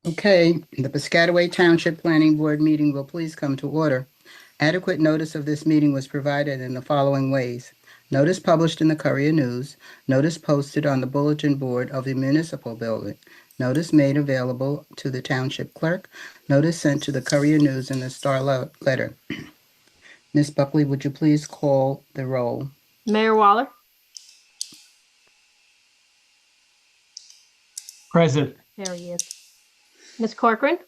Okay, the Piscataway Township Planning Board meeting will please come to order. Adequate notice of this meeting was provided in the following ways. Notice published in the Courier News, notice posted on the bulletin board of the municipal building, notice made available to the township clerk, notice sent to the Courier News and the Star Letter. Ms. Buckley, would you please call the roll? Mayor Waller, Present. there he is. Ms. Corcoran,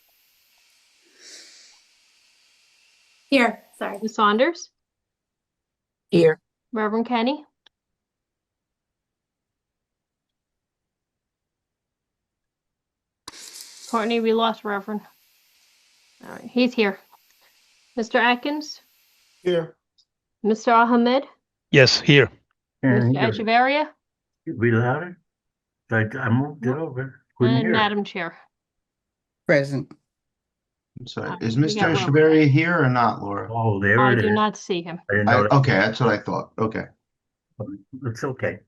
Here, sorry. Ms. Saunders, Here. Reverend Kenny, Courtney, we lost Reverend. All right, he's here. Mr. Atkins, Here. Mr. Ahmed, Yes, here. Mr. Echeverria, Be louder. I moved it over. Couldn't and hear. Madam Chair. Present. I'm sorry. Alright, Is we Mr. got Will. Echeverria here or not, Laura? Oh, there I it is. do not see him. I didn't know that. Okay, that's what I thought. Okay. It's okay.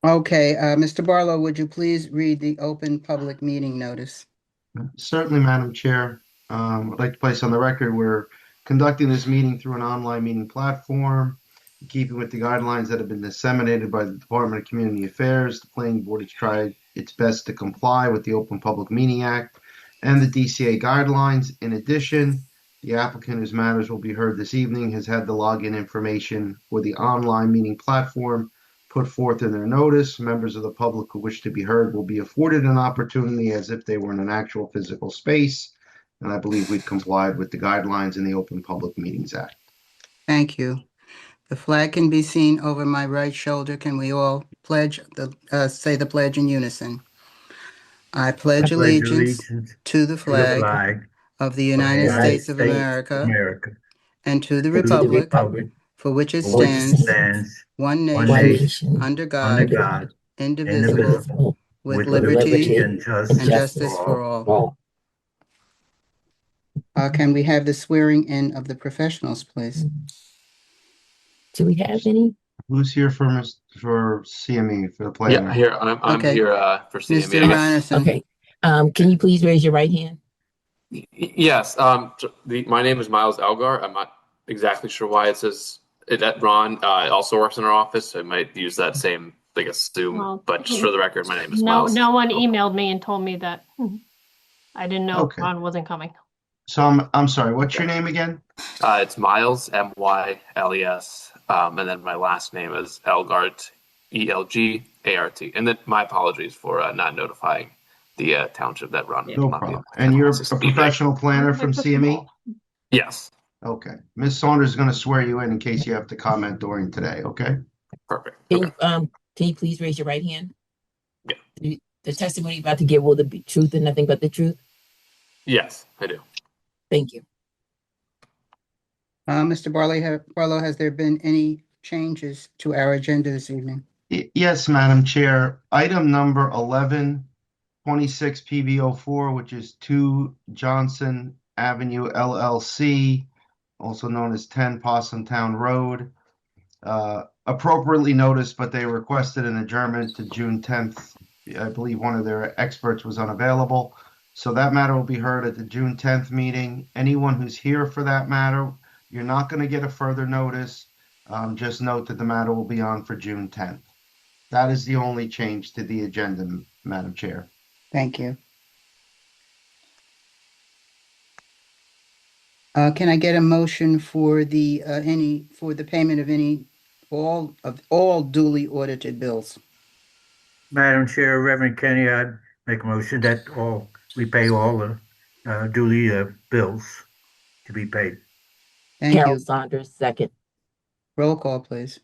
Okay, Mr. Barlow, would you please read the open public meeting notice? Certainly, Madam Chair. I'd like to place on the record, we're conducting this meeting through an online meeting platform. In keeping with the guidelines that have been disseminated by the Department of Community Affairs, the Planning Board has tried its best to comply with the Open Public Meeting Act and the DCA guidelines. In addition, the applicant whose matters will be heard this evening has had the login information for the online meeting platform put forth in their notice. Members of the public who wish to be heard will be afforded an opportunity as if they were in an actual physical space. And I believe we've complied with the guidelines in the Open Public Meetings Act. Thank you. The flag can be seen over my right shoulder. Can we all say the pledge in unison? I pledge allegiance to the flag of the United States of America and to the republic for which it stands, one nation, under God, indivisible, with liberty and justice for all. Can we have the swearing in of the professionals, please? Do we have any? Who's here for CME for the planning? Yeah, here I'm Okay. here for Mr. CME. Ryerson. Okay. Can you please raise your right hand? Yes. My name is Miles Elgar. I'm not exactly sure why it says that Ron also works in our office. So I might use that same, I guess, Zoom. Well, but just for the record, my name is No, Miles. no one emailed me and told me that. I didn't know Okay. Ron wasn't coming. So I'm sorry, what's your name again? It's Miles, MYLES, and then my last name is Elgart, ELGART. And then my apologies for not notifying the township that Ron. No problem. And you're a professional planner from CME? Yes. Okay. Ms. Saunders is going to swear you in case you have to comment during today, okay? Perfect. Can Okay. you please raise your right hand? Yeah. The testimony you're about to give will the truth and nothing but the truth? Yes, I do. Thank you. Mr. Barlow, has there been any changes to our agenda this evening? Yes, Madam Chair. Item number 1126 PB04, which is 2 Johnson Avenue LLC, also known as 10 Possum Town Road. Appropriately noticed, but they requested an adjournment to June 10th. I believe one of their experts was unavailable. So that matter will be heard at the June 10th meeting. Anyone who's here for that matter, you're not going to get a further notice. Just note that the matter will be on for June 10th. That is the only change to the agenda, Madam Chair. Thank you. Can I get a motion for the payment of all duly audited bills? Madam Chair, Reverend Kenny, I'd make a motion that we pay all the duly bills to be paid. Thank Carol you. Saunders, second. Roll call, please.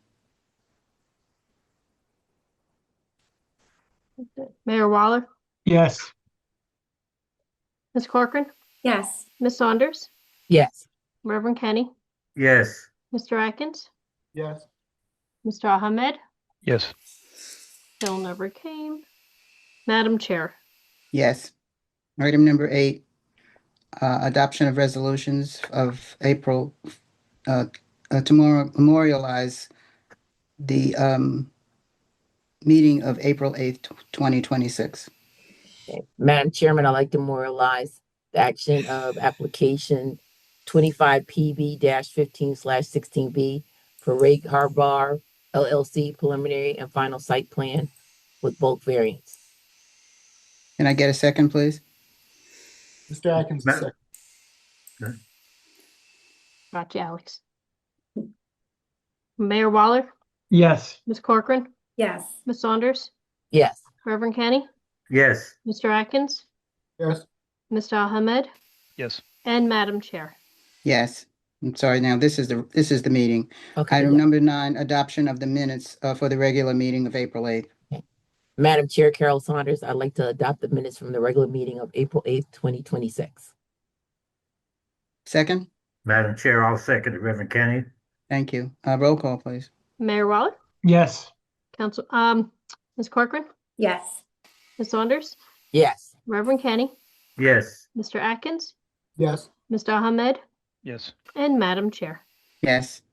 Mayor Waller, Yes. Ms. Corcoran, Yes. Ms. Saunders, Yes. Reverend Kenny, Yes. Mr. Atkins, Yes. Mr. Ahmed. Yes. Bill never came. Madam Chair. Yes. Item number 8, adoption of resolutions of April to memorialize the meeting of April 8th, 2026. Okay. Madam Chairman, I'd like to memorialize the action of application 25PB-15/16B for Ray Harbar LLC preliminary and final site plan with bulk variance. Can I get a second, please? Mr. Atkins, Ma- second. Gotcha, Alex. Mayor Waller, Yes. Ms. Corcoran, Yes. Ms. Saunders, Yes. Reverend Kenny, Yes. Mr. Atkins, Yes. Mr. Ahmed, Yes. and Madam Chair. Yes. I'm sorry. Now this is the meeting. Okay. Item number 9, adoption of the minutes for the regular meeting of April 8th. Madam Chair, Carol Saunders, I'd like to adopt the minutes from the regular meeting of April 8th, 2026. Second. Madam Chair, I'll second it. Reverend Kenny? Thank you. Roll call, please. Mayor Waller, Yes. Ms. Corcoran, Yes. Ms. Saunders, Yes. Reverend Kenny, Yes. Mr. Atkins, Yes. Mr. Ahmed, Yes. and Madam Chair. Yes.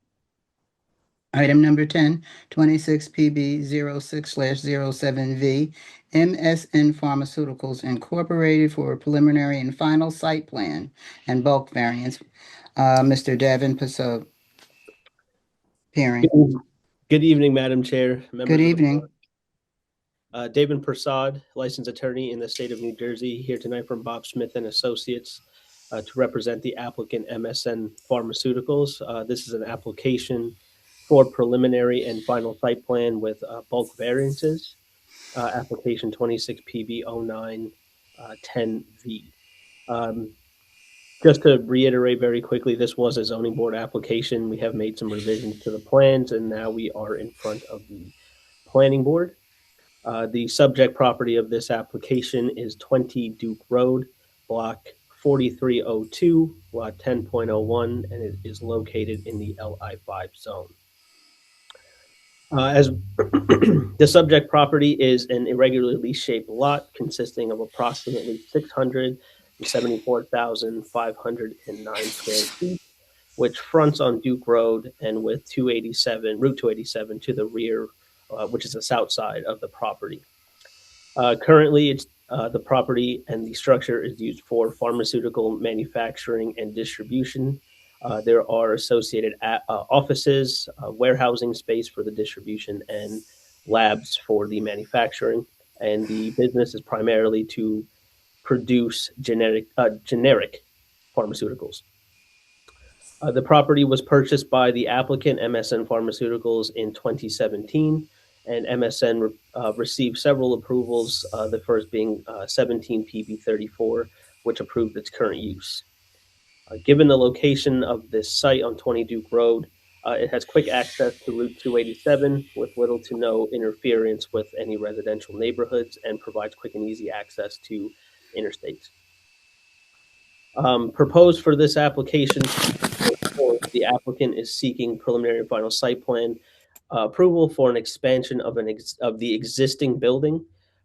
Item number 10, 26PB06/07V, MSN Pharmaceuticals Incorporated for a preliminary and final site plan and bulk variance. Mr. Davin Paso. Hearing. Good evening, Madam Chair. members Good of the evening. board. David Prasad, licensed attorney in the state of New Jersey, here tonight from Bob Smith and Associates to represent the applicant MSN Pharmaceuticals. This is an application for preliminary and final site plan with bulk variances. Application 26PB0910V. Just to reiterate very quickly, this was a zoning board application. We have made some revisions to the plans, and now we are in front of the planning board. The subject property of this application is 20 Duke Road, block 4302, lot 10.01, and it is located in the LI5 zone. As the subject property is an irregularly shaped lot consisting of approximately 674,509 square feet, which fronts on Duke Road and with Route 287 to the rear, which is the south side of the property. Currently, it's the property and the structure is used for pharmaceutical manufacturing and distribution. There are associated offices, warehousing space for the distribution, and labs for the manufacturing. And the business is primarily to produce generic pharmaceuticals. The property was purchased by the applicant, MSN Pharmaceuticals, in 2017, and MSN received several approvals, the first being 17 PB34, which approved its current use. Given the location of this site on 20 Duke Road, it has quick access to Route 287 with little to no interference with any residential neighborhoods and provides quick and easy access to interstates. Proposed for this application, the applicant is seeking preliminary and final site plan approval for an expansion of the existing building.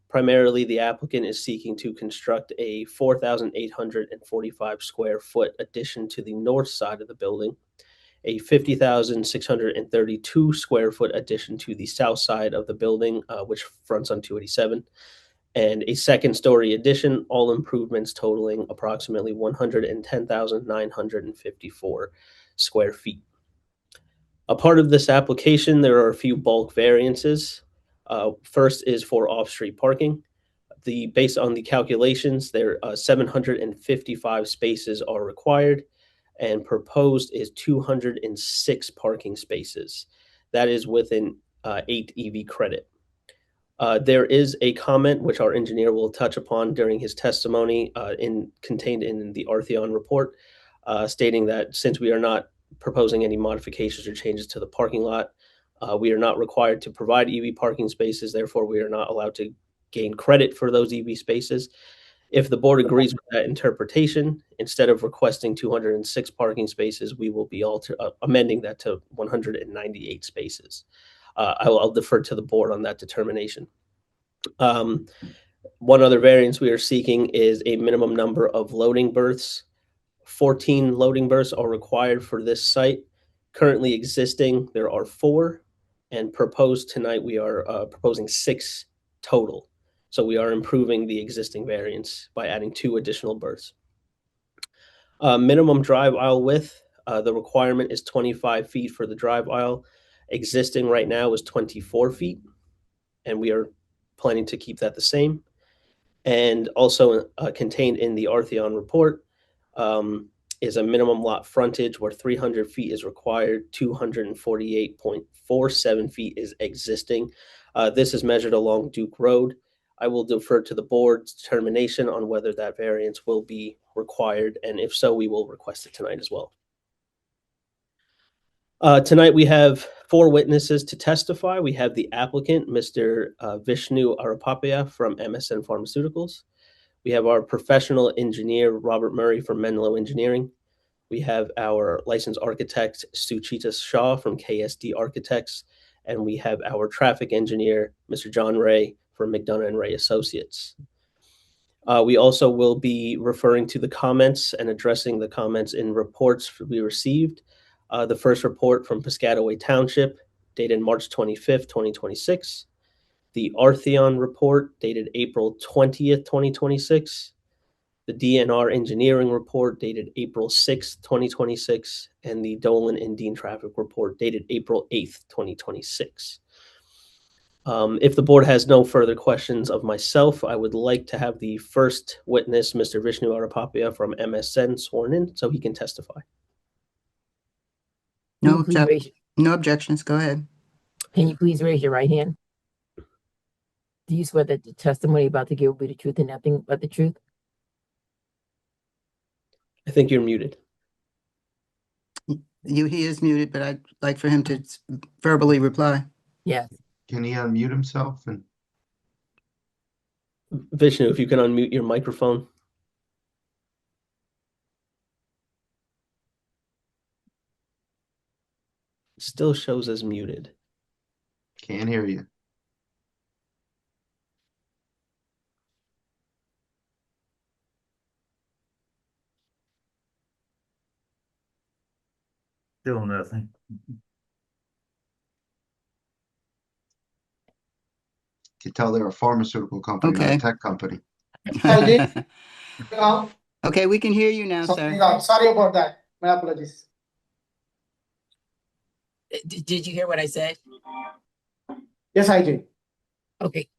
Primarily, the applicant is seeking to construct a 4,845 square foot addition to the north side of the building, a 50,632 square foot addition to the south side of the building, which fronts on 287, and a second story addition, all improvements totaling approximately 110,954 square feet. A part of this application, there are a few bulk variances. First is for off-street parking. Based on the calculations, there 755 spaces are required, and proposed is 206 parking spaces. That is within 8 EV credit. There is a comment which our engineer will touch upon during his testimony contained in the Artheon report, stating that since we are not proposing any modifications or changes to the parking lot, we are not required to provide EV parking spaces. Therefore, we are not allowed to gain credit for those EV spaces. If the board agrees with that interpretation, instead of requesting 206 parking spaces, we will be amending that to 198 spaces. I'll defer to the board on that determination. One other variance we are seeking is a minimum number of loading berths. 14 loading berths are required for this site. Currently existing, there are 4, and proposed tonight, we are proposing 6 total. So we are improving the existing variance by adding 2 additional berths. Minimum drive aisle width, the requirement is 25 feet for the drive aisle. Existing right now is 24 feet, and we are planning to keep that the same. And also contained in the Artheon report is a minimum lot frontage where 300 feet is required, 248.47 feet is existing. This is measured along Duke Road. I will defer to the board's determination on whether that variance will be required, and if so, we will request it tonight as well. Tonight we have 4 witnesses to testify. We have the applicant, Mr. Vishnu Arapapaya from MSN Pharmaceuticals. We have our professional engineer, Robert Murray from Menlo Engineering. We have our licensed architect, Suchita Shah from KSD Architects. And we have our traffic engineer, Mr. John Ray from McDonough & Ray Associates. We also will be referring to the comments and addressing the comments in reports we received. The first report from Piscataway Township, dated March 25th, 2026. The Artheon report, dated April 20th, 2026. The DNR engineering report, dated April 6th, 2026. And the Dolan and Dean traffic report, dated April 8th, 2026. If the board has no further questions of myself, I would like to have the first witness, Mr. Vishnu Arapapaya from MSN, sworn in so he can testify. No objections. Go ahead. Can you please raise your right hand? Do you swear that the testimony about to give will be the truth and nothing but the truth? I think you're muted. He is muted, but I'd like for him to verbally reply. Yes. Can he unmute himself? And Vishnu, if you can unmute your microphone. Still shows as muted. can't hear you. Still nothing. You tell they're a pharmaceutical company, not Okay. a tech company. Okay, we can hear you now, sir. Sorry about that. My apologies. Did you hear what I said? Yes, I did. Okay.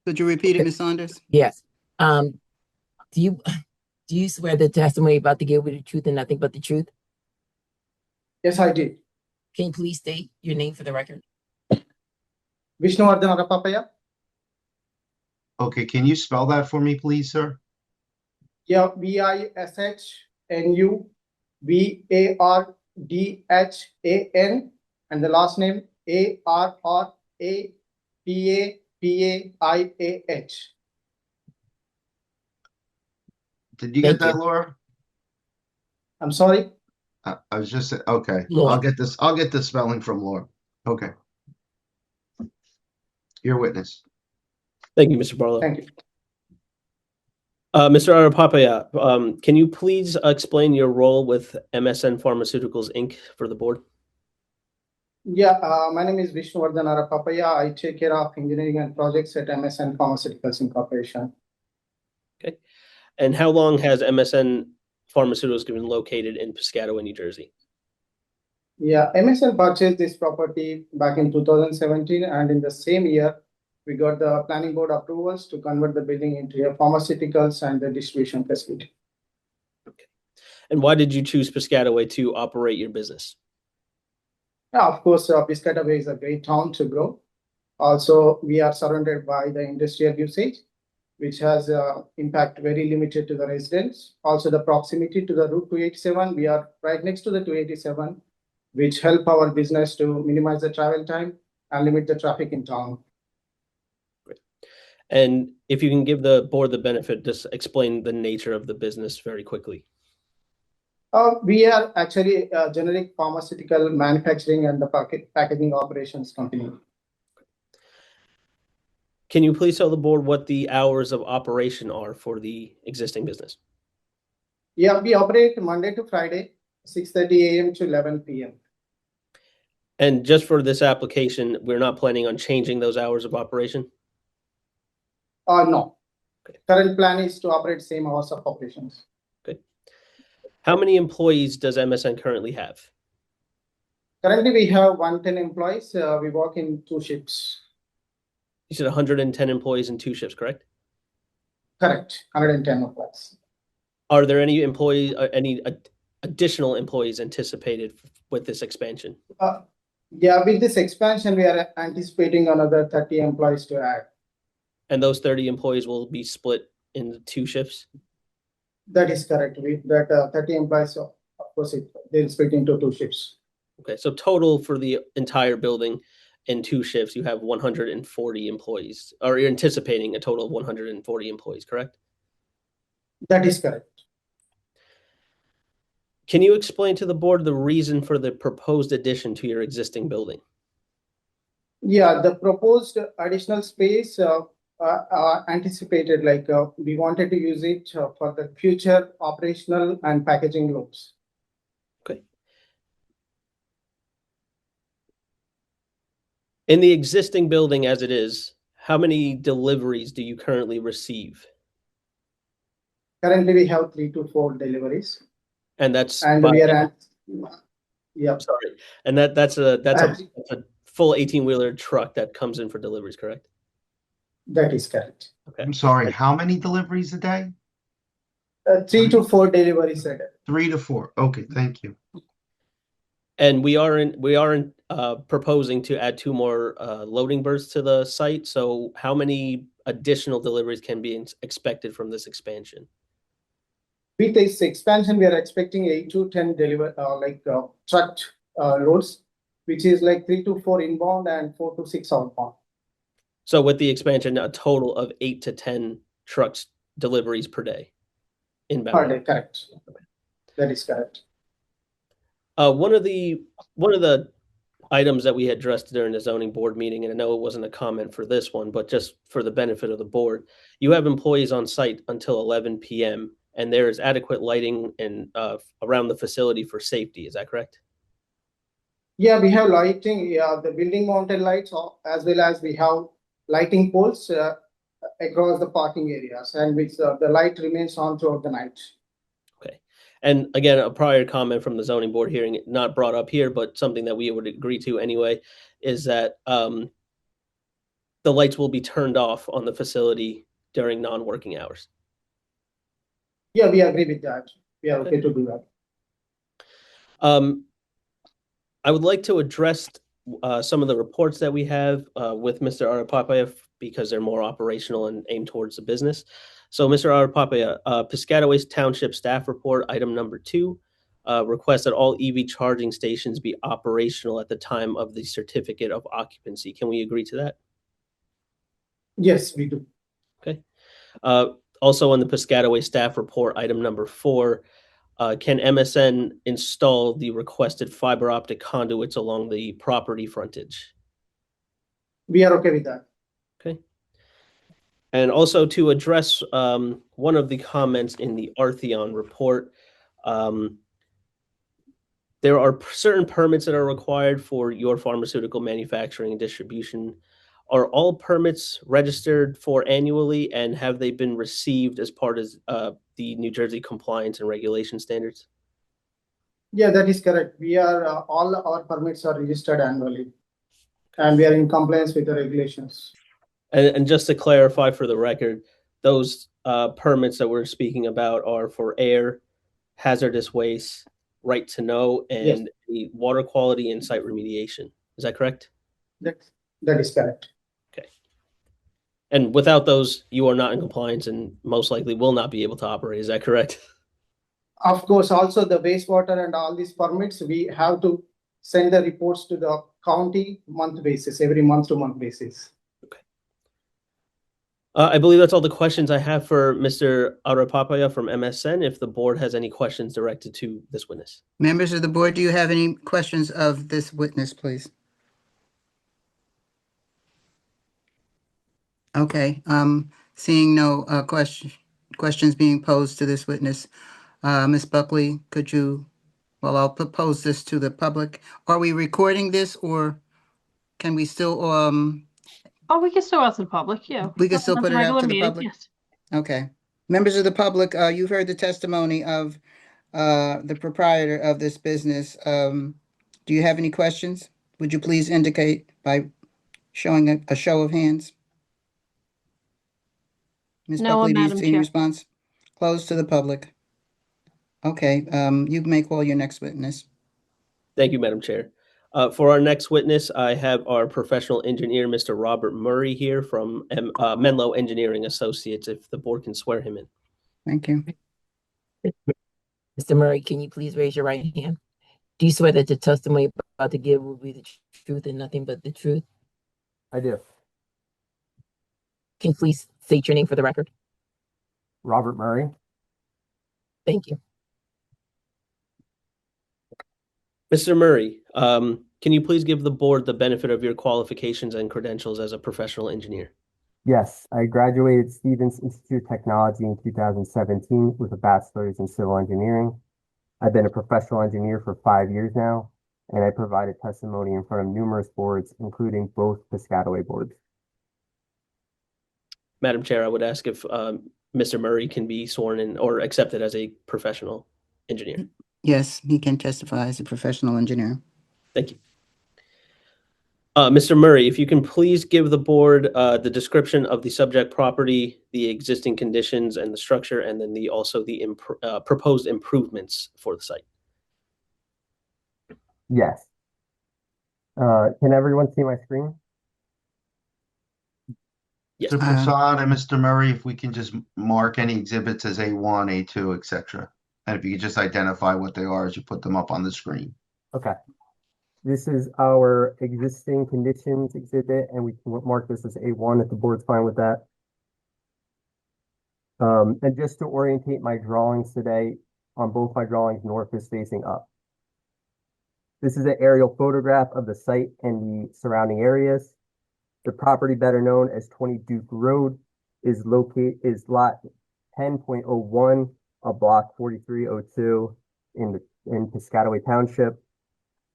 Could you repeat it, Ms. Saunders? Yes. Do you swear the testimony about to give will be the truth and nothing but the truth? Yes, I did. Can you please state your name for the record? Vishnu Arapapaya. Okay, can you spell that for me, please, sir? Yeah, VISHNUVARDHAN, and the last name ARRAPAPAIAH. Did you Thank get that, you. Laura? I'm sorry. I was just okay. Laura. I'll get the spelling from Laura. Okay. Your witness. Thank you, Mr. Barlow. Thank you. Mr. Arapapaya, can you please explain your role with MSN Pharmaceuticals, Inc. for the board? Yeah, my name is Vishnu Arapapaya. I take care of engineering and projects at MSN Pharmaceuticals Incorporation. Okay. And how long has MSN Pharmaceuticals been located in Piscataway, New Jersey? Yeah, MSN purchased this property back in 2017, and in the same year, we got the planning board approvals to convert the building into a pharmaceuticals and the distribution facility. Okay. And why did you choose Piscataway to operate your business? Yeah, of course, Piscataway is a great town to grow. Also, we are surrounded by the industrial usage, which has impact very limited to the residents. Also, the proximity to the Route 287, we are right next to the 287, which help our business to minimize the travel time and limit the traffic in town. Great. And if you can give the board the benefit, just explain the nature of the business very quickly. We are actually a generic pharmaceutical manufacturing and the packaging operations company. Can you please tell the board what the hours of operation are for the existing business? Yeah, we operate Monday to Friday, 6:30 a.m. to 11 p.m. And just for this application, we're not planning on changing those hours of operation? No. Okay. Current plan is to operate same hours of operations. Okay. How many employees does MSN currently have? Currently, we have 110 employees. We work in 2 shifts. You said 110 employees in 2 shifts, correct? Correct. 110 employees. Are there any employees, any additional employees anticipated with this expansion? Yeah, with this expansion, we are anticipating another 30 employees to add. And those 30 employees will be split into 2 shifts? That is correct. That 30 employees, of course, they're split into 2 shifts. Okay, so total for the entire building in 2 shifts, you have 140 employees, or you're anticipating a total of 140 employees, correct? That is correct. Can you explain to the board the reason for the proposed addition to your existing building? Yeah, the proposed additional space anticipated, like we wanted to use it for the future operational and packaging loops. Okay. In the existing building as it is, how many deliveries do you currently receive? Currently, we have 3 to 4 deliveries. And that's And by, we are yeah. sorry, and that's a full 18-wheeler truck that comes in for deliveries, correct? That is correct. Okay. I'm sorry, how many deliveries a day? 3 to 4 deliveries a day. 3 to 4. Okay, thank you. And we are proposing to add 2 more loading berths to the site. So how many additional deliveries can be expected from this expansion? With this expansion, we are expecting 8 to 10 truck loads, which is like 3 to 4 inbound and 4 to 6 outbound. So with the expansion, a total of 8 to 10 trucks deliveries per day inbound. Per day, correct. That is correct. One of the items that we had addressed during the zoning board meeting, and I know it wasn't a comment for this one, but just for the benefit of the board, you have employees on site until 11 p.m. and there is adequate lighting and around the facility for safety. Is that correct? Yeah, we have lighting. Yeah, the building mounted lights, as well as we have lighting poles across the parking areas, and which the light remains on throughout the night. Okay. And again, a prior comment from the zoning board hearing, not brought up here, but something that we would agree to anyway, is that the lights will be turned off on the facility during non-working hours. Yeah, we agree with that. We are okay to do that. I would like to address some of the reports that we have with Mr. Arapapaya because they're more operational and aimed towards the business. So, Mr. Arapapaya, Piscataway's Township staff report, item number 2, requests that all EV charging stations be operational at the time of the certificate of occupancy. Can we agree to that? Yes, we do. Okay. Also on the Piscataway staff report, item number 4, can MSN install the requested fiber optic conduits along the property frontage? We are okay with that. Okay. And also to address one of the comments in the Artheon report, there are certain permits that are required for your pharmaceutical manufacturing and distribution. Are all permits registered for annually, and have they been received as part of the New Jersey compliance and regulation standards? Yeah, that is correct. We are all our permits are registered annually, and we are in compliance with the regulations. And just to clarify for the record, those permits that we're speaking about are for air, hazardous waste, right to know, and the water quality and site remediation. Is that correct? That is correct. Okay. And without those, you are not in compliance and most likely will not be able to operate. Is that correct? Of course, also the wastewater and all these permits, we have to send the reports to the county month basis, every month to month basis. Okay. I believe that's all the questions I have for Mr. Arapapaya from MSN. If the board has any questions directed to this witness. Members of the board, do you have any questions of this witness, please? Okay, seeing no questions being posed to this witness, Ms. Buckley, could you, well, I'll propose this to the public. Are we recording this, or can we still Oh, we can still out to the public, yeah. We can still That's put a it out regular to the meeting, public? yes. Okay. Members of the public, you've heard the testimony of the proprietor of this business. Do you have any questions? Would you please indicate by showing a show of hands? Ms. No, Buckley, do you Madam see any Chair. response? Closed to the public. Okay, you may call your next witness. Thank you, Madam Chair. For our next witness, I have our professional engineer, Mr. Robert Murray, here from Menlo Engineering Associates, if the board can swear him in. Thank you. Mr. Murray, can you please raise your right hand? Do you swear that the testimony you're about to give will be the truth and nothing but the truth? I do. Can you please state your name for the record? Robert Murray. Thank you. Mr. Murray, can you please give the board the benefit of your qualifications and credentials as a professional engineer? Yes, I graduated Stevens Institute of Technology in 2017 with a bachelor's in civil engineering. I've been a professional engineer for 5 years now, and I provided testimony in front of numerous boards, including both Piscataway boards. Madam Chair, I would ask if Mr. Murray can be sworn in or accepted as a professional engineer. Yes, he can testify as a professional engineer. Thank you. Mr. Murray, if you can please give the board the description of the subject property, the existing conditions and the structure, and then also the proposed improvements for the site. Yes. Can everyone see my screen? Yes. Mr. Prasad and Mr. Murray, if we can just mark any exhibits as A1, A2, etc. And if you could just identify what they are as you put them up on the screen. Okay. This is our existing conditions exhibit, and we can mark this as A1 if the board's fine with that. And just to orientate my drawings today, on both my drawings, north is facing up. This is an aerial photograph of the site and the surrounding areas. The property, better known as 20 Duke Road, is lot 10.01 of block 4302 in Piscataway Township.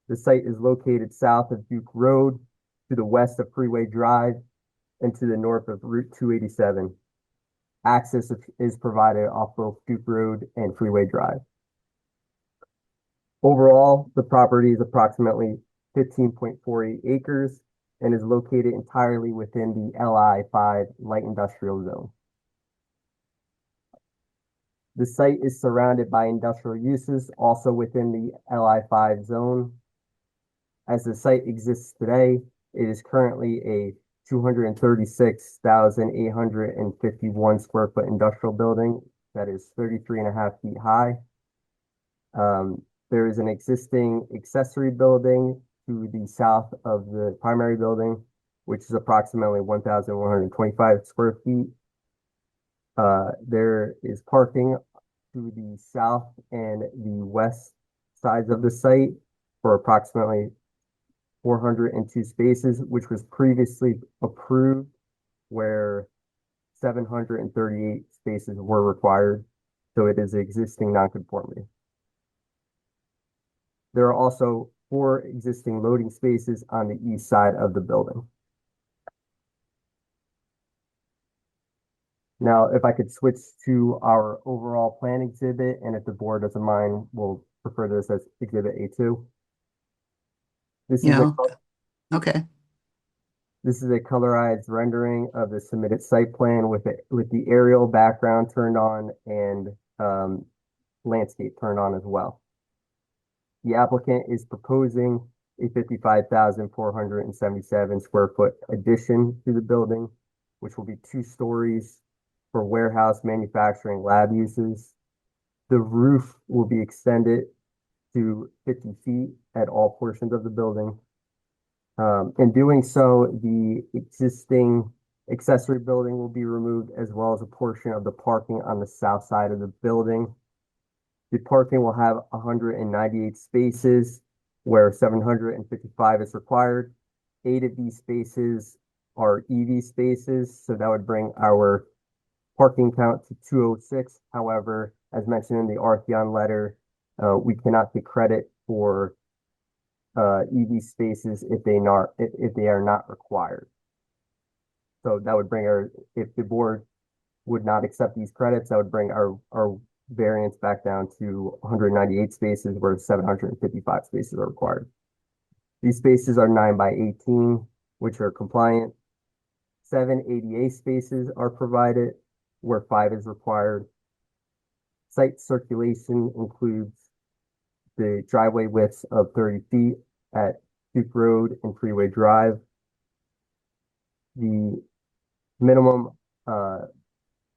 The site is located south of Duke Road, to the west of Freeway Drive, and to the north of Route 287. Access is provided off both Duke Road and Freeway Drive. Overall, the property is approximately 15.48 acres and is located entirely within the LI5 light industrial zone. The site is surrounded by industrial uses also within the LI5 zone. As the site exists today, it is currently a 236,851 square foot industrial building that is 33.5 feet high. There is an existing accessory building to the south of the primary building, which is approximately 1,125 square feet. There is parking to the south and the west sides of the site for approximately 402 spaces, which was previously approved where 738 spaces were required. So it is existing nonconformity. There are also 4 existing loading spaces on the east side of the building. Now, if I could switch to our overall plan exhibit, and if the board doesn't mind, we'll refer to this as Exhibit A2. This is okay. This is a colorized rendering of the submitted site plan with the aerial background turned on and landscape turned on as well. The applicant is proposing a 55,477 square foot addition to the building, which will be 2 stories for warehouse, manufacturing, lab uses. The roof will be extended to 50 feet at all portions of the building. In doing so, the existing accessory building will be removed, as well as a portion of the parking on the south side of the building. The parking will have 198 spaces, where 755 is required. 8 of these spaces are EV spaces, so that would bring our parking count to 206. However, as mentioned in the Archeon letter, we cannot get credit for EV spaces if they are not required. So that would bring if the board would not accept these credits, that would bring our variance back down to 198 spaces where 755 spaces are required. These spaces are 9 by 18, which are compliant. 7 ADA spaces are provided where 5 is required. Site circulation includes the driveway widths of 30 feet at Duke Road and Freeway Drive. The minimum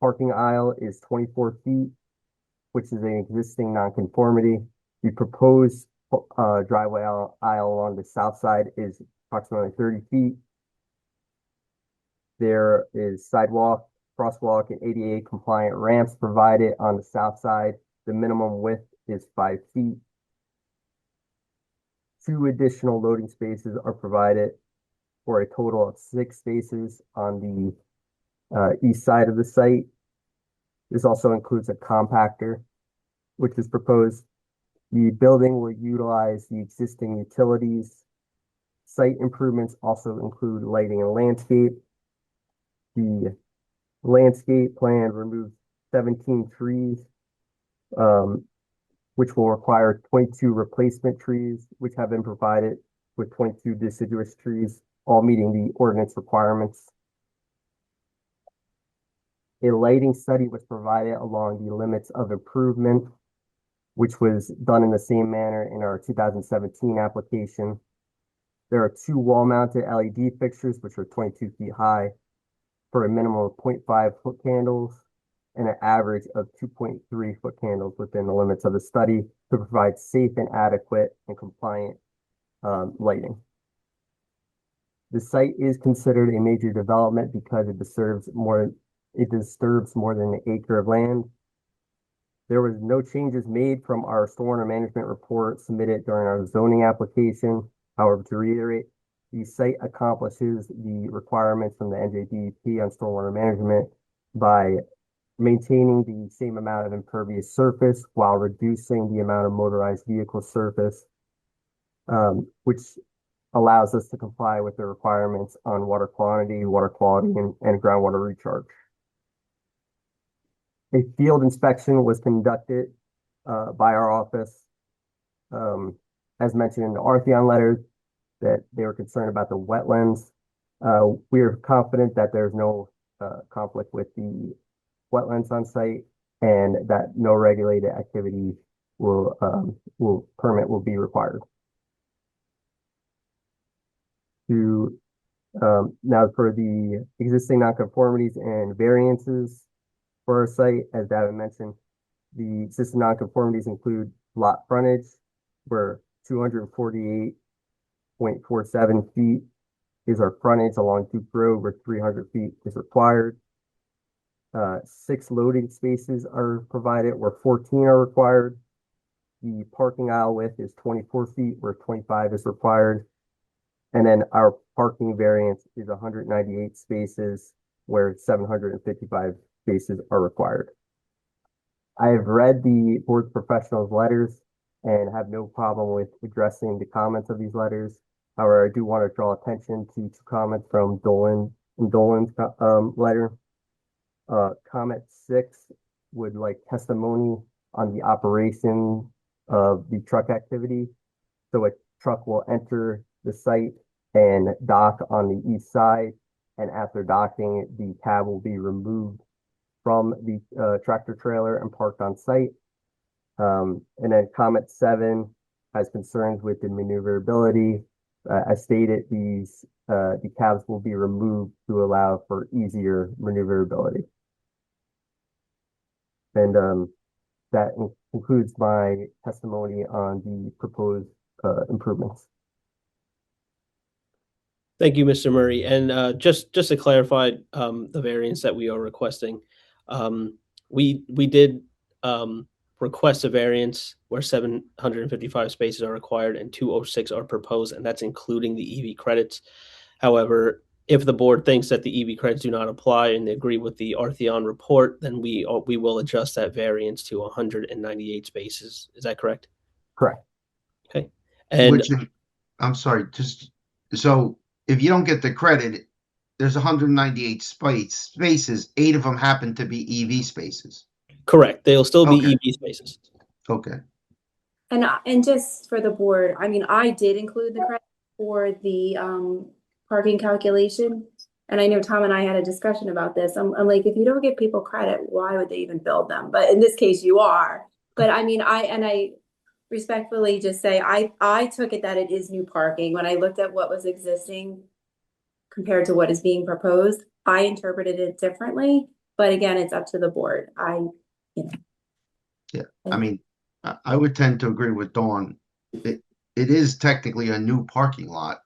parking aisle is 24 feet, which is an existing nonconformity. The proposed driveway aisle along the south side is approximately 30 feet. There is sidewalk, crosswalk, and ADA compliant ramps provided on the south side. The minimum width is 5 feet. 2 additional loading spaces are provided for a total of 6 spaces on the east side of the site. This also includes a compactor, which is proposed. The building will utilize the existing utilities. Site improvements also include lighting and landscape. The landscape plan removes 17 trees, which will require 22 replacement trees, which have been provided with 22 deciduous trees, all meeting the ordinance requirements. A lighting study was provided along the limits of improvement, which was done in the same manner in our 2017 application. There are 2 wall-mounted LED fixtures, which are 22 feet high, for a minimum of 0.5 foot candles and an average of 2.3 foot candles within the limits of the study to provide safe and adequate and compliant lighting. The site is considered a major development because it disturbs more than an acre of land. There was no changes made from our stormwater management report submitted during our zoning application. However, to reiterate, the site accomplishes the requirements from the NJDEP on stormwater management by maintaining the same amount of impervious surface while reducing the amount of motorized vehicle surface, which allows us to comply with the requirements on water quantity, water quality, and groundwater recharge. A field inspection was conducted by our office. As mentioned in the Artheon letter, that they were concerned about the wetlands. We are confident that there's no conflict with the wetlands on site and that no regulated activity permit will be required. Now for the existing nonconformities and variances for our site, as David mentioned, the existing nonconformities include lot frontage, where 248.47 feet is our frontage along Duke Road, where 300 feet is required. 6 loading spaces are provided, where 14 are required. The parking aisle width is 24 feet, where 25 is required. And then our parking variance is 198 spaces, where 755 spaces are required. I have read the board professionals' letters and have no problem with addressing the comments of these letters. However, I do want to draw attention to 2 comments from Dolan's letter. Comment 6 would like testimony on the operation of the truck activity. So a truck will enter the site and dock on the east side, and after docking, the cab will be removed from the tractor trailer and parked on site. And then comment 7 has concerns with the maneuverability. As stated, the cabs will be removed to allow for easier maneuverability. And that concludes my testimony on the proposed improvements. Thank you, Mr. Murray. And just to clarify the variance that we are requesting, we did request a variance where 755 spaces are required and 206 are proposed, and that's including the EV credits. However, if the board thinks that the EV credits do not apply and they agree with the Artheon report, then we will adjust that variance to 198 spaces. Is that correct? Correct. Okay. And I'm sorry, just so if you don't get the credit, there's 198 spaces. 8 of them happen to be EV spaces. Correct. They'll still be Okay. EV spaces. Okay. And just for the board, I mean, I did include the credit for the parking calculation. And I know Tom and I had a discussion about this. I'm like, if you don't give people credit, why would they even build them? But in this case, you are. But I mean, I respectfully just say, I took it that it is new parking. When I looked at what was existing compared to what is being proposed, I interpreted it differently. But again, it's up to the board. Yeah, I mean, I would tend to agree with Dawn. It is technically a new parking lot.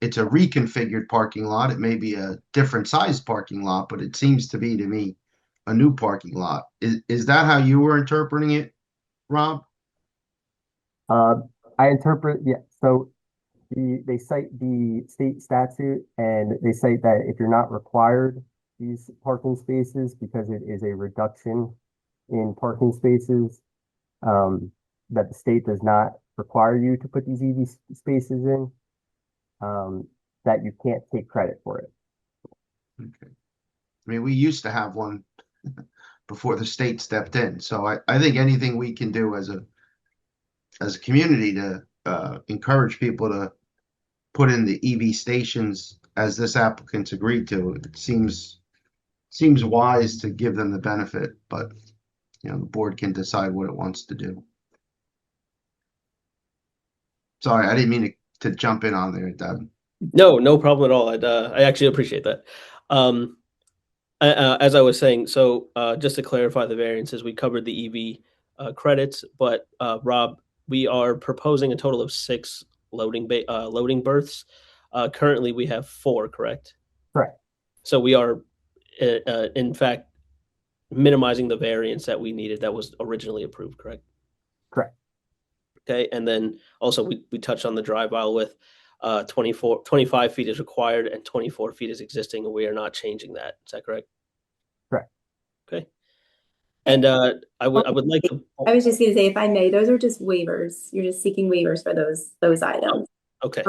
It's a reconfigured parking lot. It may be a different size parking lot, but it seems to be to me a new parking lot. Is that how you were interpreting it, Rob? I interpret, yeah. So they cite the state statute, and they cite that if you're not required these parking spaces because it is a reduction in parking spaces, that the state does not require you to put these EV spaces in, that you can't take credit for it. Okay. I mean, we used to have one before the state stepped in. So I think anything we can do as a community to encourage people to put in the EV stations as this applicant's agreed to, it seems wise to give them the benefit, but the board can decide what it wants to do. Sorry, I didn't mean to jump in on there, Deb. No problem at all. I actually appreciate that. As I was saying, so just to clarify the variances, we covered the EV credits, but Rob, we are proposing a total of 6 loading berths. Currently, we have 4, correct? Correct. So we are, in fact, minimizing the variance that we needed that was originally approved, correct? Correct. Okay, and then also we touched on the drive aisle width. 25 feet is required and 24 feet is existing, and we are not changing that. Is that correct? Correct. Okay. And I would like to. I was just going to say, if I may, those are just waivers. You're just seeking waivers for those items. Okay.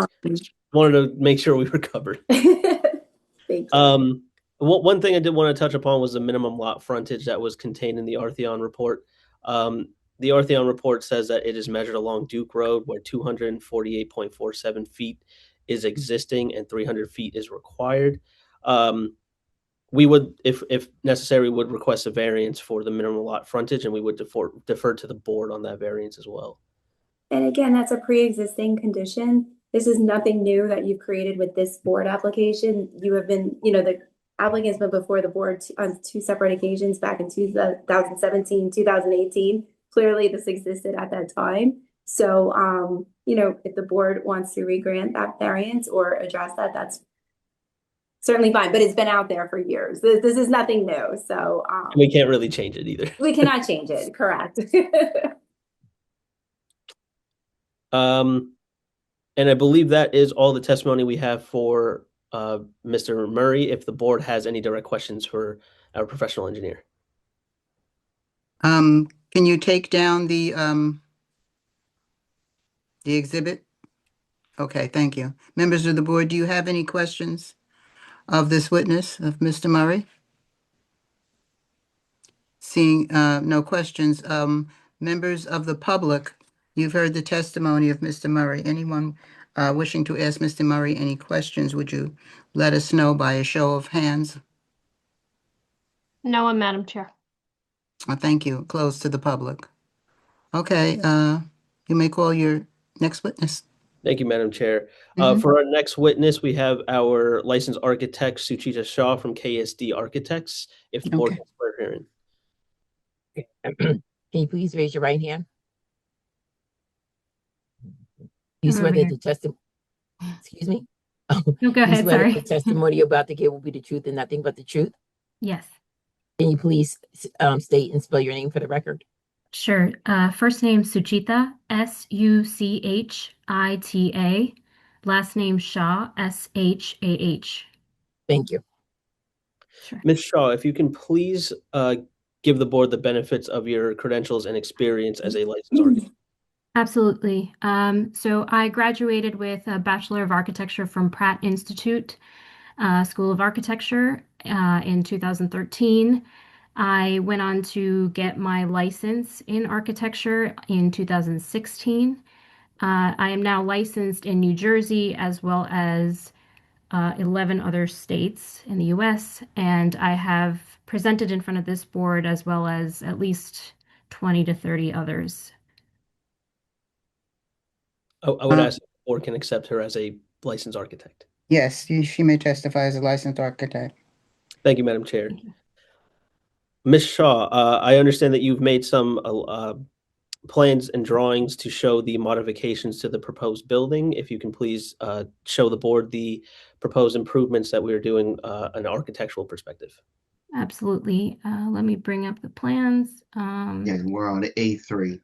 Wanted to make sure we were covered. Thank you. One thing I did want to touch upon was the minimum lot frontage that was contained in the Artheon report. The Artheon report says that it is measured along Duke Road, where 248.47 feet is existing and 300 feet is required. We would, if necessary, would request a variance for the minimum lot frontage, and we would defer to the board on that variance as well. And again, that's a pre-existing condition. This is nothing new that you've created with this board application. You have been, the applicant's been before the board on 2 separate occasions back in 2017, 2018. Clearly, this existed at that time. So, if the board wants to regrant that variance or address that, that's certainly fine. But it's been out there for years. This is nothing new. So we can't really change it either. We cannot change it. Correct. And I believe that is all the testimony we have for Mr. Murray. If the board has any direct questions for our professional engineer. Can you take down the exhibit? Okay, thank you. Members of the board, do you have any questions of this witness, of Mr. Murray? Seeing no questions, members of the public, you've heard the testimony of Mr. Murray. Anyone wishing to ask Mr. Murray any questions, would you let us know by a show of hands? No one, Madam Chair. Thank you. Closed to the public. Okay, you may call your next witness. Thank you, Madam Chair. For our next witness, we have our licensed architect, Suchita Shah from KSD Architects. If the board can swear her in. Can you please raise your right hand? You swear that the testimony, excuse me? No, go ahead, sorry. The testimony you're about to give will be the truth and nothing but the truth? Yes. Can you please state and spell your name for the record? Sure. First name Suchita, Suchita. Last name Shah, Shah. Thank you. Sure. Ms. Shaw, if you can please give the board the benefits of your credentials and experience as a licensed architect. Absolutely. So I graduated with a Bachelor of Architecture from Pratt Institute, School of Architecture in 2013. I went on to get my license in architecture in 2016. I am now licensed in New Jersey as well as 11 other states in the US, and I have presented in front of this board as well as at least 20 to 30 others. I would ask if the board can accept her as a licensed architect. Yes, she may testify as a licensed architect. Thank you, Madam Chair. Ms. Shaw, I understand that you've made some plans and drawings to show the modifications to the proposed building. If you can please show the board the proposed improvements that we're doing an architectural perspective. Absolutely. Let me bring up the plans. Yeah, we're on A3.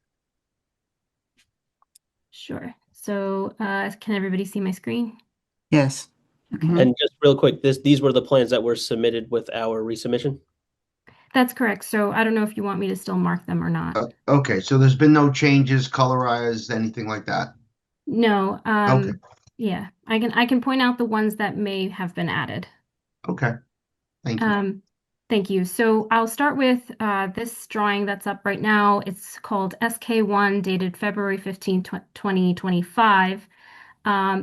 Sure. So can everybody see my screen? Yes. And just real quick, these were the plans that were submitted with our resubmission? That's correct. So I don't know if you want me to still mark them or not. Okay, so there's been no changes, colorized, anything like that? No. Okay. Yeah, I can point out the ones that may have been added. Okay. Thank you. Thank you. So I'll start with this drawing that's up right now. It's called SK1, dated February 15, 2025.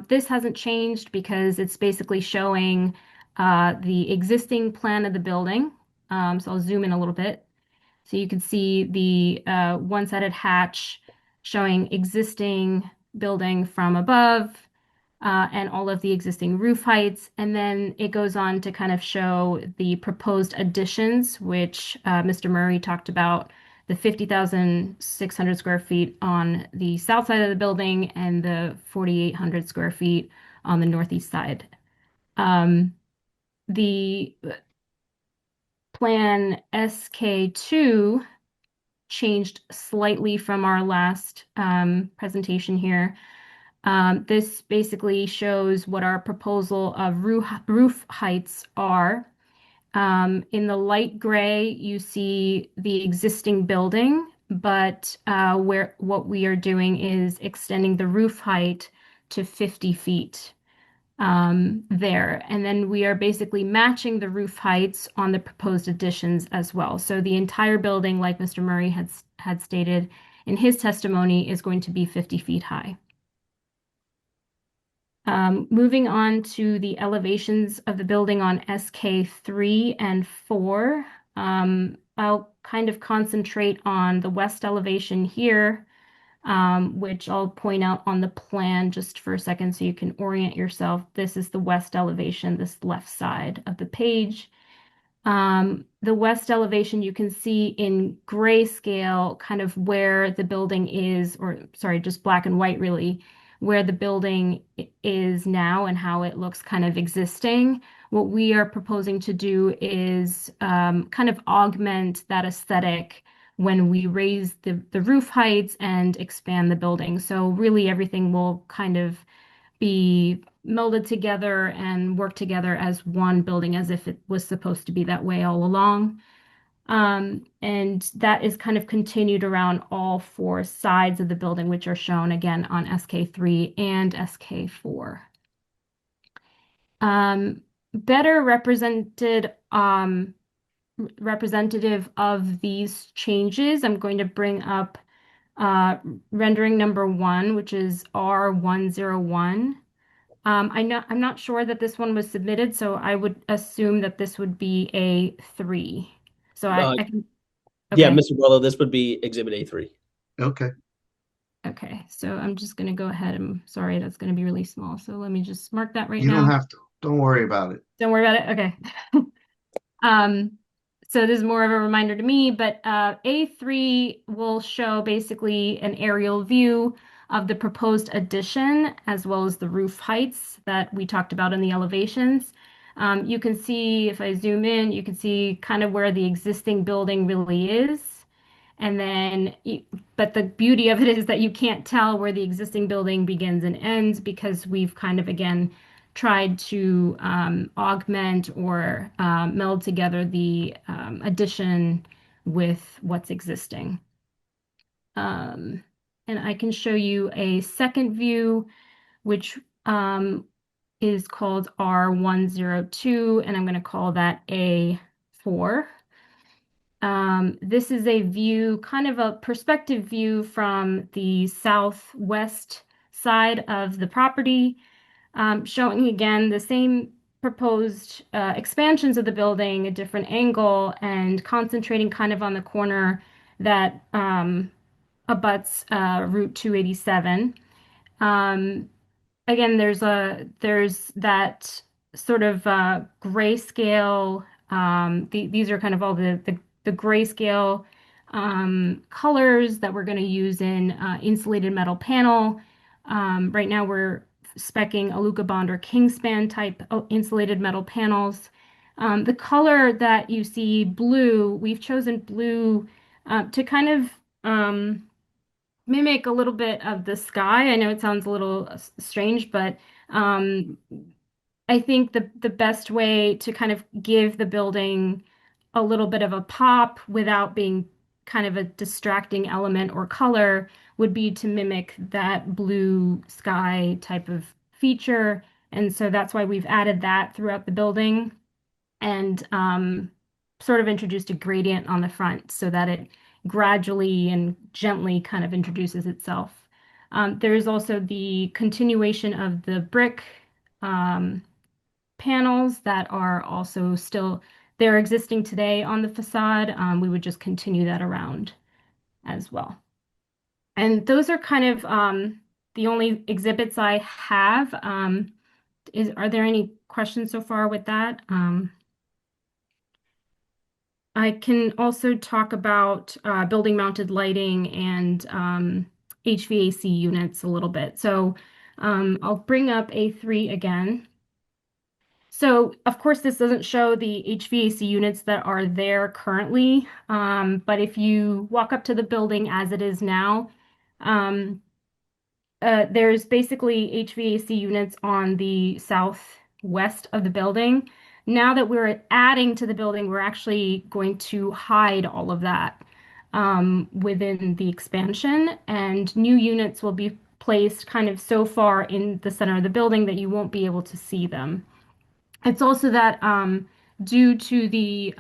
This hasn't changed because it's basically showing the existing plan of the building. So I'll zoom in a little bit. So you can see the one-sided hatch showing existing building from above and all of the existing roof heights. And then it goes on to kind of show the proposed additions, which Mr. Murray talked about, the 50,600 square feet on the south side of the building and the 4,800 square feet on the northeast side. The plan SK2 changed slightly from our last presentation here. This basically shows what our proposal of roof heights are. In the light gray, you see the existing building, but what we are doing is extending the roof height to 50 feet there. And then we are basically matching the roof heights on the proposed additions as well. So the entire building, like Mr. Murray had stated in his testimony, is going to be 50 feet high. Moving on to the elevations of the building on SK3 and 4, I'll kind of concentrate on the west elevation here, which I'll point out on the plan just for a second so you can orient yourself. This is the west elevation, this left side of the page. The west elevation, you can see in grayscale kind of where the building is, or sorry, just black and white really, where the building is now and how it looks kind of existing. What we are proposing to do is kind of augment that aesthetic when we raise the roof heights and expand the building. So really everything will kind of be melded together and work together as one building as if it was supposed to be that way all along. And that is kind of continued around all 4 sides of the building, which are shown again on SK3 and SK4. Better representative of these changes, I'm going to bring up rendering number 1, which is R101. I'm not sure that this one was submitted, so I would assume that this would be a 3. So I can. Okay. Yeah, Mr. Barlow, this would be Exhibit A3. Okay. Okay, so I'm just going to go ahead. I'm sorry, that's going to be really small. So let me just mark that right You now. don't have to. Don't worry about it. Don't worry about it. Okay. So this is more of a reminder to me, but A3 will show basically an aerial view of the proposed addition as well as the roof heights that we talked about in the elevations. You can see, if I zoom in, you can see kind of where the existing building really is. And then, but the beauty of it is that you can't tell where the existing building begins and ends because we've kind of, again, tried to augment or meld together the addition with what's existing. And I can show you a second view, which is called R102, and I'm going to call that A4. This is a view, kind of a perspective view from the southwest side of the property, showing again the same proposed expansions of the building, a different angle, and concentrating kind of on the corner that abuts Route 287. Again, there's that sort of grayscale. These are kind of all the grayscale colors that we're going to use in insulated metal panel. Right now, we're speccing Aluka Bond or Kingspan type insulated metal panels. The color that you see, blue, we've chosen blue to kind of mimic a little bit of the sky. I know it sounds a little strange, but I think the best way to kind of give the building a little bit of a pop without being kind of a distracting element or color would be to mimic that blue sky type of feature. And so that's why we've added that throughout the building and sort of introduced a gradient on the front so that it gradually and gently kind of introduces itself. There's also the continuation of the brick panels that are also still, they're existing today on the facade. We would just continue that around as well. And those are kind of the only exhibits I have. Are there any questions so far with that? I can also talk about building mounted lighting and HVAC units a little bit. So I'll bring up A3 again. So of course, this doesn't show the HVAC units that are there currently, but if you walk up to the building as it is now, there's basically HVAC units on the southwest of the building. Now that we're adding to the building, we're actually going to hide all of that within the expansion, and new units will be placed kind of so far in the center of the building that you won't be able to see them. It's also that due to the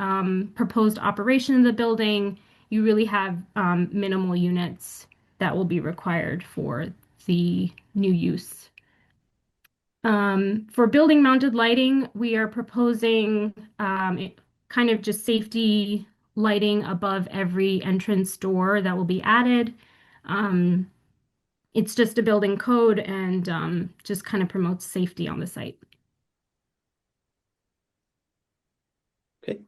proposed operation of the building, you really have minimal units that will be required for the new use. For building mounted lighting, we are proposing kind of just safety lighting above every entrance door that will be added. It's just a building code and just kind of promotes safety on the site. Okay.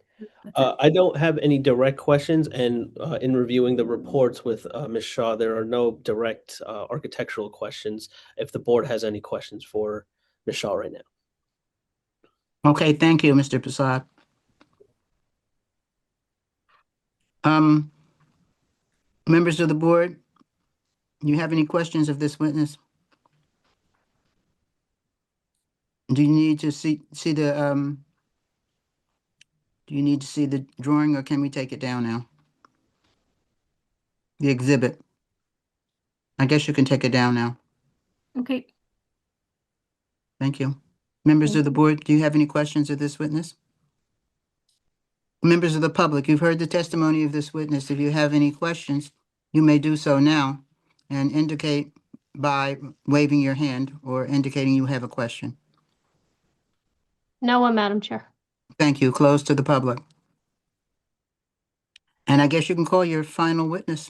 I don't have any direct questions, and in reviewing the reports with Ms. Shaw, there are no direct architectural questions. If the board has any questions for Ms. Shaw right now. Okay, thank you, Mr. Prasad. Members of the board, you have any questions of this witness? Do you need to see the do you need to see the drawing, or can we take it down now? The exhibit. I guess you can take it down now. Okay. Thank you. Members of the board, do you have any questions of this witness? Members of the public, you've heard the testimony of this witness. If you have any questions, you may do so now and indicate by waving your hand or indicating you have a question. No one, Madam Chair. Thank you. Close to the public. And I guess you can call your final witness.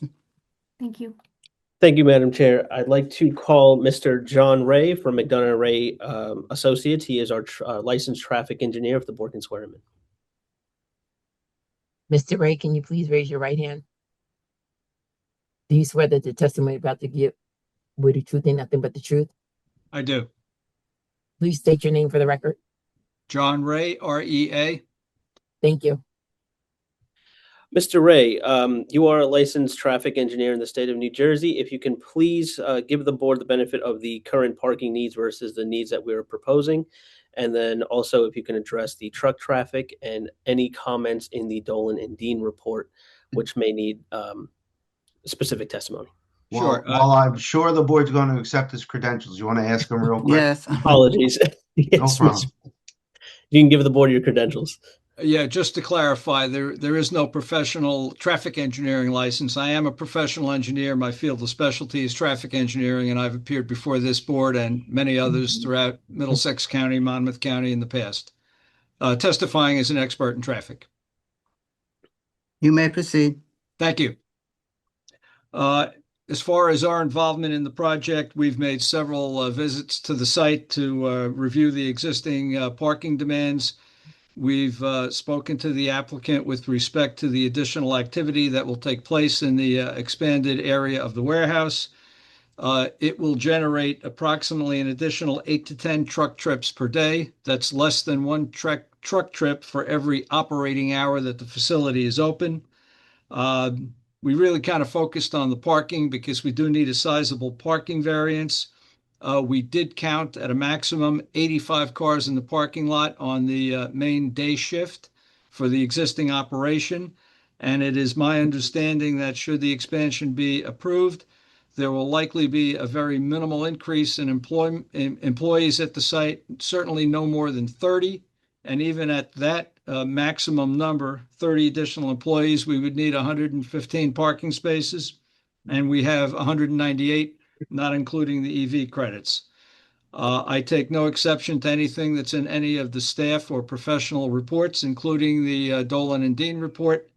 Thank you. Thank you, Madam Chair. I'd like to call Mr. John Ray from McDonough Ray Associates. He is our licensed traffic engineer, if the board can swear him in. Mr. Ray, can you please raise your right hand? Do you swear that the testimony about to give will the truth and nothing but the truth? I do. Please state your name for the record. John Ray, R-E-A. Thank you. Mr. Ray, you are a licensed traffic engineer in the state of New Jersey. If you can please give the board the benefit of the current parking needs versus the needs that we're proposing. And then also if you can address the truck traffic and any comments in the Dolan and Dean report, which may need specific testimony. Sure. While I'm sure the board's going to accept his credentials, you want to ask him real quick? Yes. Apologies. Yes, No problem. you can give the board your credentials. Yeah, just to clarify, there is no professional traffic engineering license. I am a professional engineer. My field of specialty is traffic engineering, and I've appeared before this board and many others throughout Middlesex County, Monmouth County in the past, testifying as an expert in traffic. You may proceed. Thank you. As far as our involvement in the project, we've made several visits to the site to review the existing parking demands. We've spoken to the applicant with respect to the additional activity that will take place in the expanded area of the warehouse. It will generate approximately an additional 8 to 10 truck trips per day. That's less than one truck trip for every operating hour that the facility is open. We really kind of focused on the parking because we do need a sizable parking variance. We did count at a maximum 85 cars in the parking lot on the main day shift for the existing operation. And it is my understanding that should the expansion be approved, there will likely be a very minimal increase in employees at the site, certainly no more than 30. And even at that maximum number, 30 additional employees, we would need 115 parking spaces. And we have 198, not including the EV credits. I take no exception to anything that's in any of the staff or professional reports, including the Dolan and Dean report.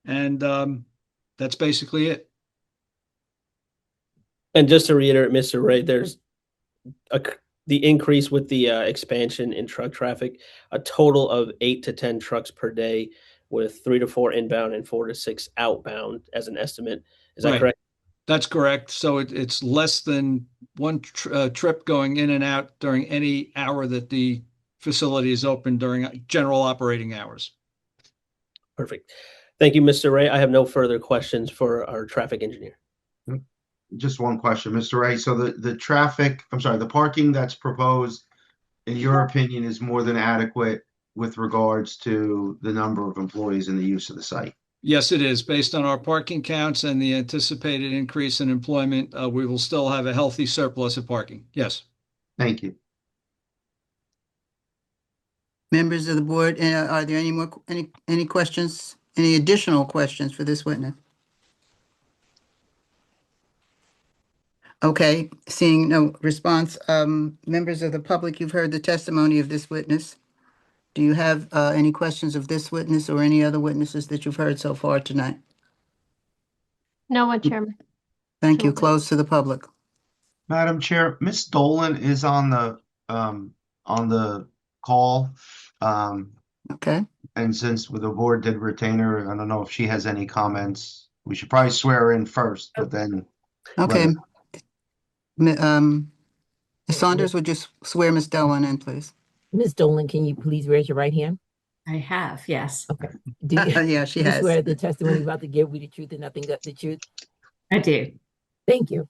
And that's basically it. And just to reiterate, Mr. Ray, there's the increase with the expansion in truck traffic, a total of 8 to 10 trucks per day with 3 to 4 inbound and 4 to 6 outbound as an estimate. Is that correct? That's correct. So it's less than one trip going in and out during any hour that the facility is open during general operating hours. Perfect. Thank you, Mr. Ray. I have no further questions for our traffic engineer. Just one question, Mr. Ray. So the parking that's proposed, in your opinion, is more than adequate with regards to the number of employees and the use of the site? Yes, it is. Based on our parking counts and the anticipated increase in employment, we will still have a healthy surplus of parking. Yes. Thank you. Members of the board, are there any questions, any additional questions for this witness? Okay, seeing no response, members of the public, you've heard the testimony of this witness. Do you have any questions of this witness or any other witnesses that you've heard so far tonight? No one, Chairman. Thank you. Close to the public. Madam Chair, Ms. Dolan is on the call. Okay. And since the board did retain her, I don't know if she has any comments. We should probably swear her in first, but then. Okay. Ms. Saunders, would you swear Ms. Dolan in, please? Ms. Dolan, can you please raise your right hand? I have, yes. Okay. Do you, Yeah, she do you has. swear the testimony about to give with the truth and nothing but the truth? I do. Thank you.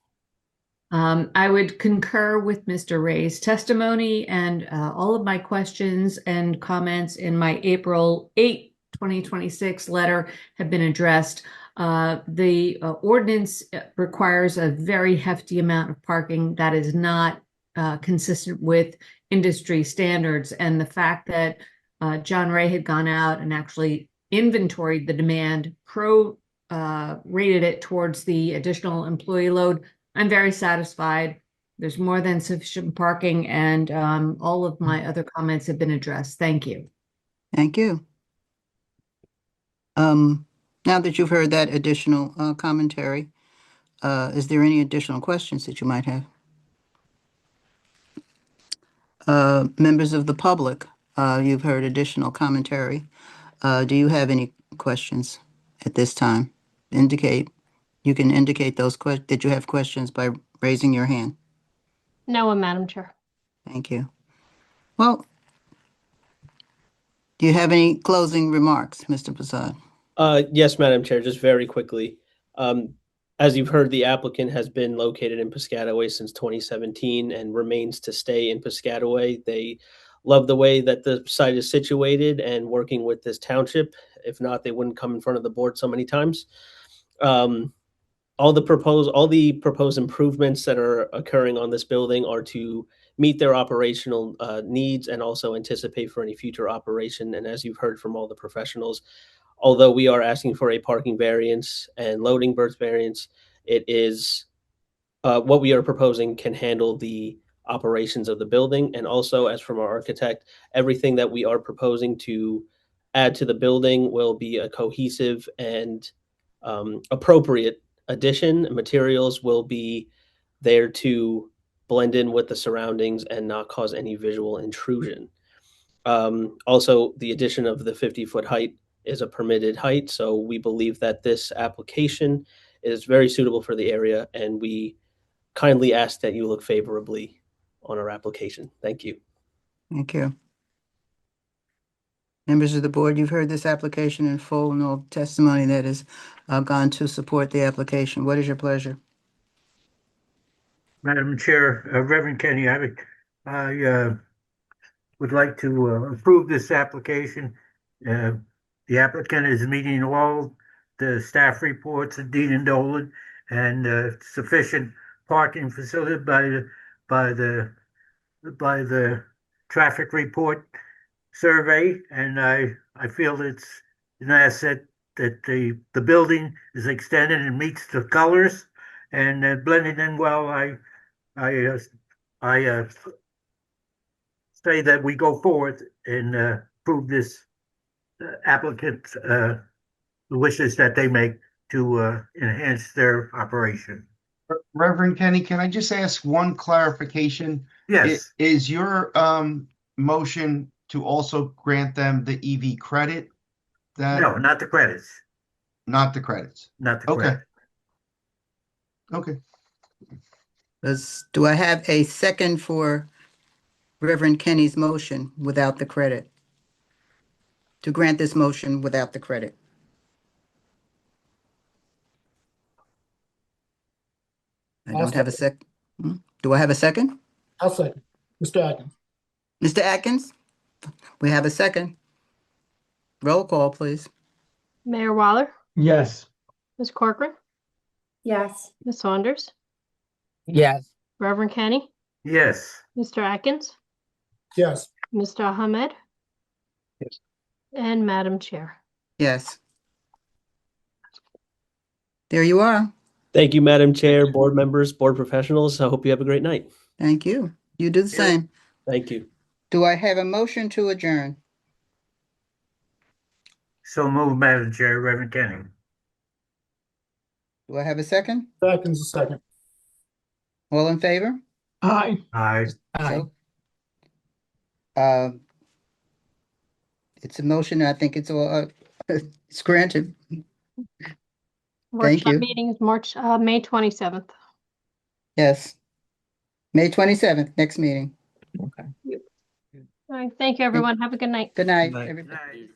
I would concur with Mr. Ray's testimony, and all of my questions and comments in my April 8, 2026 letter have been addressed. The ordinance requires a very hefty amount of parking that is not consistent with industry standards. And the fact that John Ray had gone out and actually inventoried the demand, rated it towards the additional employee load, I'm very satisfied. There's more than sufficient parking, and all of my other comments have been addressed. Thank you. Thank you. Now that you've heard that additional commentary, is there any additional questions that you might have? Members of the public, you've heard additional commentary. Do you have any questions at this time? You can indicate that you have questions by raising your hand. No one, Madam Chair. Thank you. Well, do you have any closing remarks, Mr. Prasad? Yes, Madam Chair, just very quickly. As you've heard, the applicant has been located in Piscataway since 2017 and remains to stay in Piscataway. They love the way that the site is situated and working with this township. If not, they wouldn't come in front of the board so many times. all the proposed improvements that are occurring on this building are to meet their operational needs and also anticipate for any future operation. And as you've heard from all the professionals, although we are asking for a parking variance and loading berth variance, it is what we are proposing can handle the operations of the building. And also, as from our architect, everything that we are proposing to add to the building will be a cohesive and appropriate addition. Materials will be there to blend in with the surroundings and not cause any visual intrusion. Also, the addition of the 50-foot height is a permitted height, so we believe that this application is very suitable for the area, and we kindly ask that you look favorably on our application. Thank you. Thank you. Members of the board, you've heard this application in full and all testimony that has gone to support the application. What is your pleasure? Madam Chair, Reverend Kenny, I would like to approve this application. The applicant is meeting all the staff reports of Dean and Dolan and sufficient parking facility by the traffic report survey, and I feel it's an asset that the building is extended and meets the colors and blending in well. I say that we go forward and approve this applicant's wishes that they make to enhance their operation. Reverend Kenny, can I just ask one clarification? Yes. Is your motion to also grant them the EV credit? No, not the credits. Not the credits. Not the Okay. credit. Okay. Do I have a second for Reverend Kenny's motion without the credit? To grant this motion without the credit? I don't have a sec. Do I have a second? I'll second. Mr. Atkins. Mr. Atkins? We have a second. Roll call, please. Mayor Waller, Yes. Ms. Corcoran, Yes. Ms. Saunders, Yes. Reverend Kenny, Yes. Mr. Atkins, Yes. Mr. Ahmed, Yes. and Madam Chair. Yes. There you are. Thank you, Madam Chair, board members, board professionals. I hope you have a great night. Thank you. You do the same. Thank you. Do I have a motion to adjourn? So moved, Madam Chair, Reverend Kenny. Do I have a second? Atkins a second. All in favor? Aye. Aye. Aye. So, it's a motion. I think it's all, it's granted. Workshop you. meeting is May 27th. Yes. May 27th, next meeting. Okay. All right, thank you, everyone. Have a good night. Good night, Night. everybody.